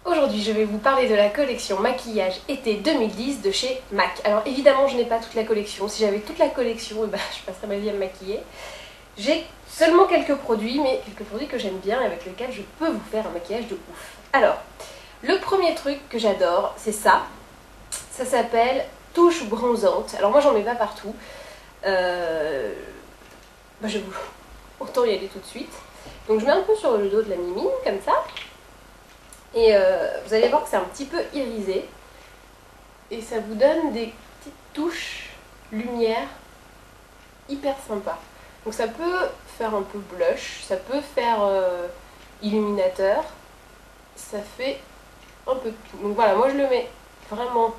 Aujourd'hui, je vais vous parler de la collection maquillage été 2010 de chez MAC. Alors évidemment, je n'ai pas toute la collection. Si j'avais toute la collection, je passerais ma vie à me maquiller. J'ai seulement quelques produits, mais quelques produits que j'aime bien et avec lesquels je peux vous faire un maquillage de ouf. Alors, le premier truc que j'adore, c'est ça. Ça s'appelle touche bronzante. Alors moi, j'en mets pas partout. Je vous... Autant y aller tout de suite. Donc je mets un peu sur le dos de la mimine, comme ça. Et vous allez voir que c'est un petit peu irisé. Et ça vous donne des petites touches lumière hyper sympa. Donc ça peut faire un peu blush, ça peut faire illuminateur. Ça fait un peu de tout. Donc voilà, moi je le mets vraiment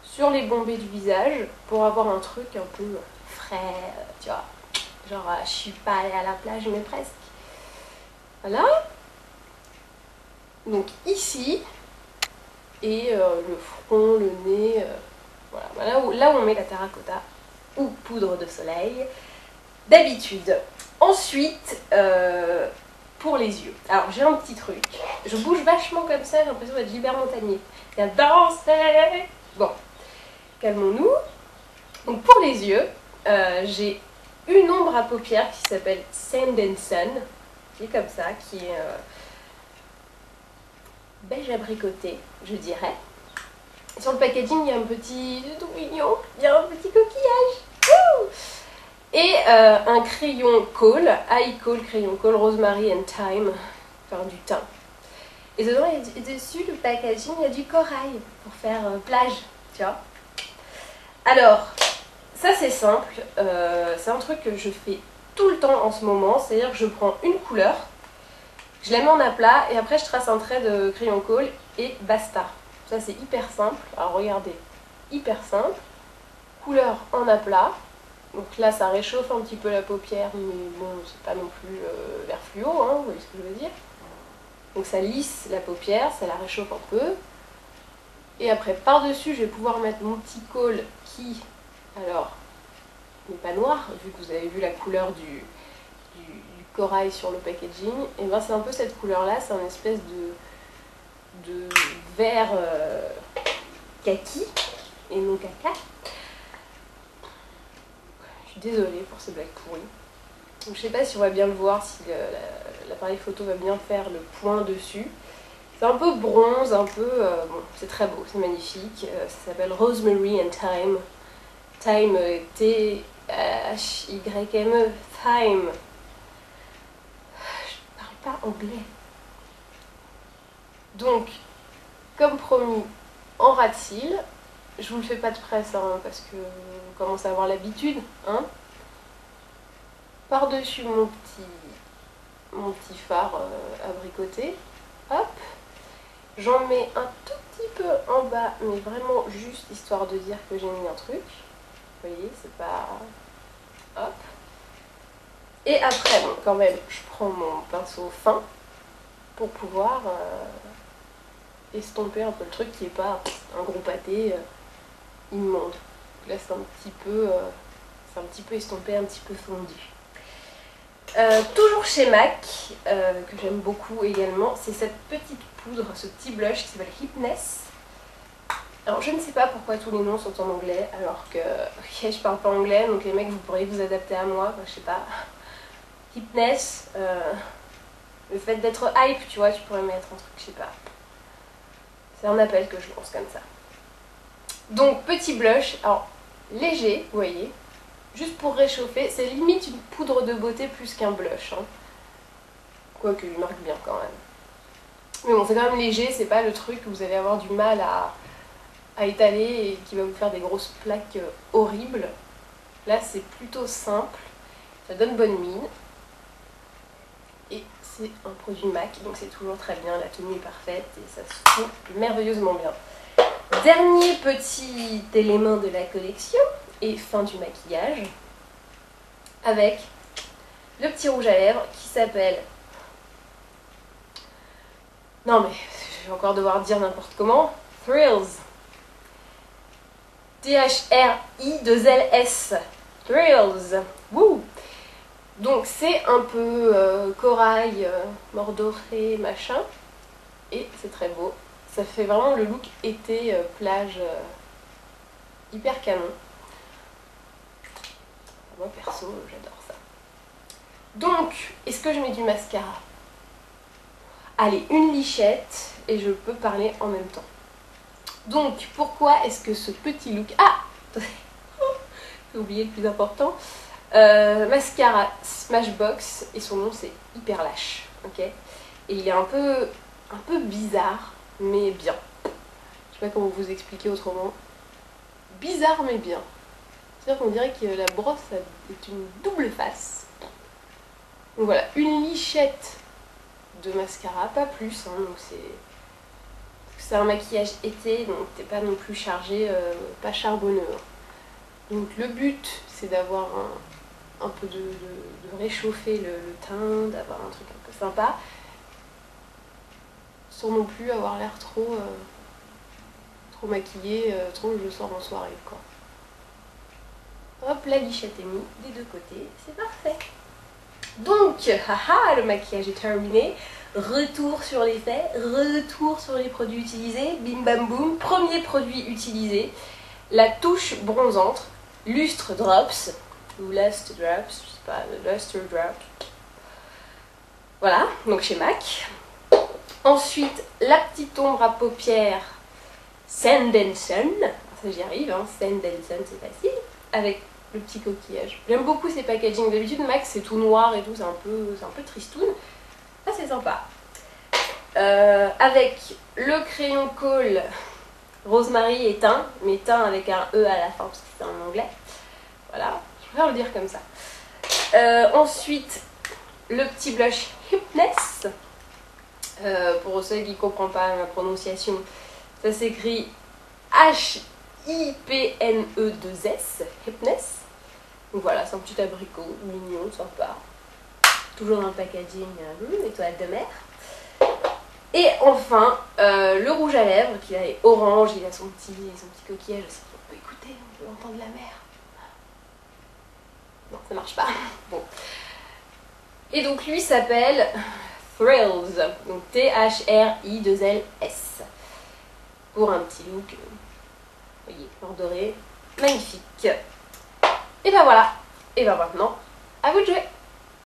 sur les bombées du visage pour avoir un truc un peu frais, tu vois. Genre je suis pas allée à la plage mais presque. Voilà. Donc ici, et le front, le nez, voilà, là où on met la terracotta ou poudre de soleil d'habitude. Ensuite, pour les yeux. Alors j'ai un petit truc, je bouge vachement comme ça, j'ai l'impression d'être Gilbert Montagnier. J'adore danser. Bon, calmons-nous. Donc pour les yeux, j'ai une ombre à paupières qui s'appelle Sand and Sun, qui est comme ça, qui est beige abricoté, je dirais. Et sur le packaging, il y a un petit tout mignon, il y a un petit coquillage. Wouh! Et un crayon Kohl, Eye Kohl, crayon Kohl, Rosemary and Thyme, enfin du thym. Et dedans, dessus, le packaging, il y a du corail pour faire plage, tu vois. Alors, ça c'est simple, c'est un truc que je fais tout le temps en ce moment, c'est-à-dire que je prends une couleur, je la mets en aplat et après je trace un trait de crayon Kohl et basta. Ça c'est hyper simple, alors regardez, hyper simple, couleur en aplat, donc là ça réchauffe un petit peu la paupière mais bon c'est pas non plus vert fluo, hein, vous voyez ce que je veux dire. Donc ça lisse la paupière, ça la réchauffe un peu. Et après par dessus je vais pouvoir mettre mon petit Kohl qui, alors, n'est pas noir, vu que vous avez vu la couleur du corail sur le packaging, et ben c'est un peu cette couleur là, c'est un espèce de vert kaki et non caca. Je suis désolée pour ces blagues pourries. Donc je sais pas si on va bien le voir, si l'appareil photo va bien faire le point dessus. C'est un peu bronze, un peu... bon, c'est très beau, c'est magnifique. Ça s'appelle Rosemary and Thyme. Thyme, T-H-Y-M-E, Thyme. Pas anglais. Donc, comme promis, en ras de cils, je vous le fais pas de presse hein, parce que vous commencez à avoir l'habitude. Hein. Par-dessus mon petit fard abricoté, hop, j'en mets un tout petit peu en bas, mais vraiment juste histoire de dire que j'ai mis un truc. Vous voyez, c'est pas... Hop. Et après, bon, quand même, je prends mon pinceau fin pour pouvoir estomper un peu le truc qui n'est pas un gros pâté immonde. Là, c'est un petit peu estompé, un petit peu fondu. Toujours chez MAC, que j'aime beaucoup également, c'est cette petite poudre, ce petit blush qui s'appelle Hypness. Alors je ne sais pas pourquoi tous les noms sont en anglais, alors que ok, je parle pas anglais, donc les mecs vous pourriez vous adapter à moi, je sais pas. Hypness, le fait d'être hype, tu vois, tu pourrais mettre un truc, je sais pas. C'est un appel que je lance comme ça. Donc petit blush, alors léger, vous voyez, juste pour réchauffer, c'est limite une poudre de beauté plus qu'un blush. Hein. Quoique il marque bien quand même. Mais bon, c'est quand même léger, c'est pas le truc que vous allez avoir du mal à étaler et qui va vous faire des grosses plaques horribles. Là c'est plutôt simple, ça donne bonne mine. Et c'est un produit MAC, donc c'est toujours très bien, la tenue est parfaite et ça se fout merveilleusement bien. Dernier petit élément de la collection et fin du maquillage, avec le petit rouge à lèvres qui s'appelle... Non mais, je vais encore devoir dire n'importe comment, Thrills. T-H-R-I-2-L-S. Thrills. Wouh! Donc c'est un peu corail, mordoré, machin. Et c'est très beau. Ça fait vraiment le look été, plage, hyper canon. Moi perso, j'adore ça. Donc, est-ce que je mets du mascara? Allez, une lichette et je peux parler en même temps. Donc, pourquoi est-ce que ce petit look... Ah j'ai oublié le plus important. Mascara Smashbox et son nom c'est Hyper Lash. Ok. Et il est un peu bizarre, mais bien. Je sais pas comment vous expliquer autrement. Bizarre, mais bien. C'est-à-dire qu'on dirait que la brosse est une double face. Donc voilà, une lichette de mascara, pas plus. Hein, donc c'est un maquillage été, donc t'es pas non plus chargé, pas charbonneux. Donc le but, c'est d'avoir un peu de réchauffer le teint, d'avoir un truc un peu sympa, sans non plus avoir l'air trop maquillée, trop je sors en soirée quoi. Hop, la lichette est mise des deux côtés, c'est parfait. Donc, haha, le maquillage est terminé. Retour sur les faits, retour sur les produits utilisés, bim bam boum. Premier produit utilisé, la touche bronzante, Lustre Drops, ou Lust Drops, je sais pas, Lustre Drops. Voilà, donc chez MAC. Ensuite, la petite ombre à paupières Sand and Sun, ça j'y arrive, hein, Sand and Sun c'est facile, avec le petit coquillage. J'aime beaucoup ces packaging, d'habitude MAC c'est tout noir et tout, c'est un peu tristoun. Là c'est sympa. Avec le crayon Kohl Rosemary et thym, mais thym avec un E à la fin parce que c'est en anglais. Voilà, je préfère le dire comme ça. Ensuite, le petit blush Hypness. Pour ceux qui ne comprennent pas ma prononciation, ça s'écrit H-I-P-N-E-2-S, Hypness. Donc voilà, c'est un petit abricot, mignon, sympa. Toujours dans le packaging, étoile de mer. Et enfin, le rouge à lèvres, qui est orange, il a son petit coquillage aussi. On peut écouter, on peut entendre la mer. Non, ça marche pas. Bon. Et donc lui s'appelle Thrills, donc T-H-R-I-2-L-S. Pour un petit look, vous voyez, or doré, magnifique. Et ben voilà, et ben maintenant, à vous de jouer.